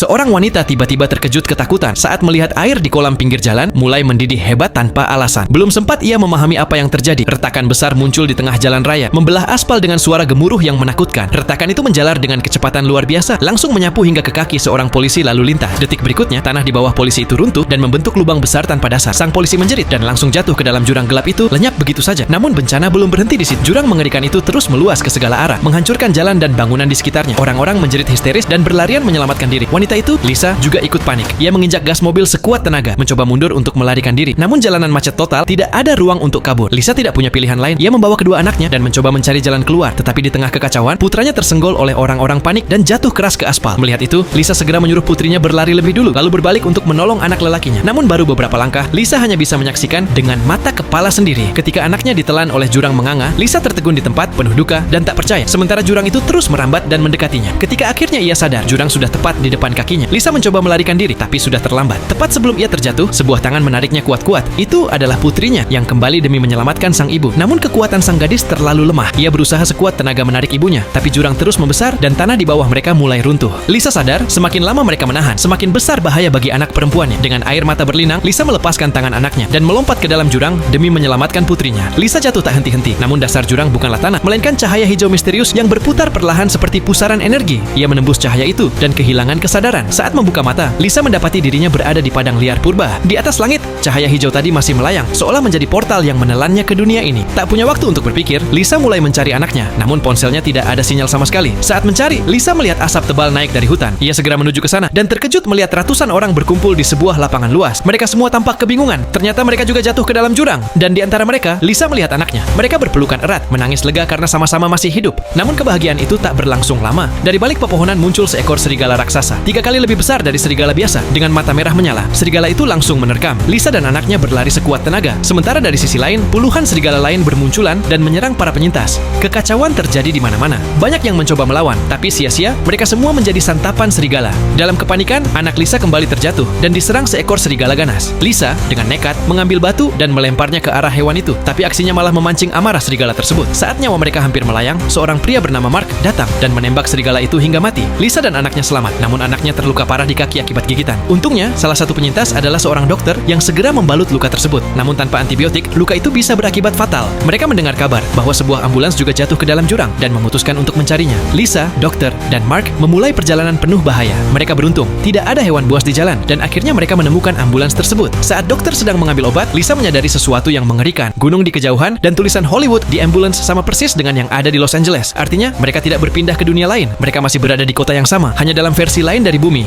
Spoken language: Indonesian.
Seorang wanita tiba-tiba terkejut ketakutan saat melihat air di kolam pinggir jalan mulai mendidih hebat tanpa alasan. Belum sempat ia memahami apa yang terjadi, retakan besar muncul di tengah jalan raya, membelah aspal dengan suara gemuruh yang menakutkan. Retakan itu menjalar dengan kecepatan luar biasa, langsung menyapu hingga ke kaki seorang polisi lalu lintas. Detik berikutnya, tanah di bawah polisi itu runtuh dan membentuk lubang besar tanpa dasar. Sang polisi menjerit dan langsung jatuh ke dalam jurang gelap itu, lenyap begitu saja. Namun bencana belum berhenti di situ. Jurang mengerikan itu terus meluas ke segala arah, menghancurkan jalan dan bangunan di sekitarnya. Orang-orang menjerit histeris dan berlarian menyelamatkan diri. Wanita itu, Lisa, juga ikut panik. Ia menginjak gas mobil sekuat tenaga, mencoba mundur untuk melarikan diri. Namun jalanan macet total, tidak ada ruang untuk kabur. Lisa tidak punya pilihan lain. Ia membawa kedua anaknya dan mencoba mencari jalan keluar. Tetapi di tengah kekacauan, putranya tersenggol oleh orang-orang panik dan jatuh keras ke aspal. Melihat itu, Lisa segera menyuruh putrinya berlari lebih dulu, lalu berbalik untuk menolong anak lelakinya. Namun baru beberapa langkah, Lisa hanya bisa menyaksikan dengan mata kepala sendiri. Ketika anaknya ditelan oleh jurang menganga, Lisa tertegun di tempat, penuh duka dan tak percaya. Sementara jurang itu terus merambat dan mendekatinya. Ketika akhirnya ia sadar, jurang sudah tepat di depan kakinya. Lisa mencoba melarikan diri, tapi sudah terlambat. Tepat sebelum ia terjatuh, sebuah tangan menariknya kuat-kuat. Itu adalah putrinya yang kembali demi menyelamatkan sang ibu. Namun kekuatan sang gadis terlalu lemah. Ia berusaha sekuat tenaga menarik ibunya, tapi jurang terus membesar dan tanah di bawah mereka mulai runtuh. Lisa sadar, semakin lama mereka menahan, semakin besar bahaya bagi anak perempuannya. Dengan air mata berlinang, Lisa melepaskan tangan anaknya dan melompat ke dalam jurang demi menyelamatkan putrinya. Lisa jatuh tak henti-henti, namun dasar jurang bukanlah tanah, melainkan cahaya hijau misterius yang berputar perlahan seperti pusaran energi. Ia menembus cahaya itu dan kehilangan kesadaran. Saat membuka mata, Lisa mendapati dirinya berada di padang liar purba. Di atas langit, cahaya hijau tadi masih melayang, seolah menjadi portal yang menelannya ke dunia ini. Tak punya waktu untuk berpikir, Lisa mulai mencari anaknya, namun ponselnya tidak ada sinyal sama sekali. Saat mencari, Lisa melihat asap tebal naik dari hutan. Ia segera menuju ke sana dan terkejut melihat ratusan orang berkumpul di sebuah lapangan luas. Mereka semua tampak kebingungan. Ternyata mereka juga jatuh ke dalam jurang. Dan di antara mereka, Lisa melihat anaknya. Mereka berpelukan erat, menangis lega karena sama-sama masih hidup. Namun kebahagiaan itu tak berlangsung lama. Dari balik pepohonan muncul seekor serigala raksasa, 3 kali lebih besar dari serigala biasa, dengan mata merah menyala. Serigala itu langsung menerkam. Lisa dan anaknya berlari sekuat tenaga. Sementara dari sisi lain, puluhan serigala lain bermunculan dan menyerang para penyintas. Kekacauan terjadi di mana-mana. Banyak yang mencoba melawan, tapi sia-sia, mereka semua menjadi santapan serigala. Dalam kepanikan, anak Lisa kembali terjatuh dan diserang seekor serigala ganas. Lisa dengan nekat mengambil batu dan melemparnya ke arah hewan itu, tapi aksinya malah memancing amarah serigala tersebut. Saat nyawa mereka hampir melayang, seorang pria bernama Mark datang dan menembak serigala itu hingga mati. Lisa dan anaknya selamat, namun anaknya terluka parah di kaki akibat gigitan. Untungnya, salah satu penyintas adalah seorang dokter yang segera membalut luka tersebut. Namun tanpa antibiotik, luka itu bisa berakibat fatal. Mereka mendengar kabar bahwa sebuah ambulans juga jatuh ke dalam jurang dan memutuskan untuk mencarinya. Lisa, dokter, dan Mark memulai perjalanan penuh bahaya. Mereka beruntung, tidak ada hewan buas di jalan, dan akhirnya mereka menemukan ambulans tersebut. Saat dokter sedang mengambil obat, Lisa menyadari sesuatu yang mengerikan. Gunung di kejauhan dan tulisan Hollywood di ambulans sama persis dengan yang ada di Los Angeles. Artinya, mereka tidak berpindah ke dunia lain. Mereka masih berada di kota yang sama, hanya dalam versi lain dari bumi.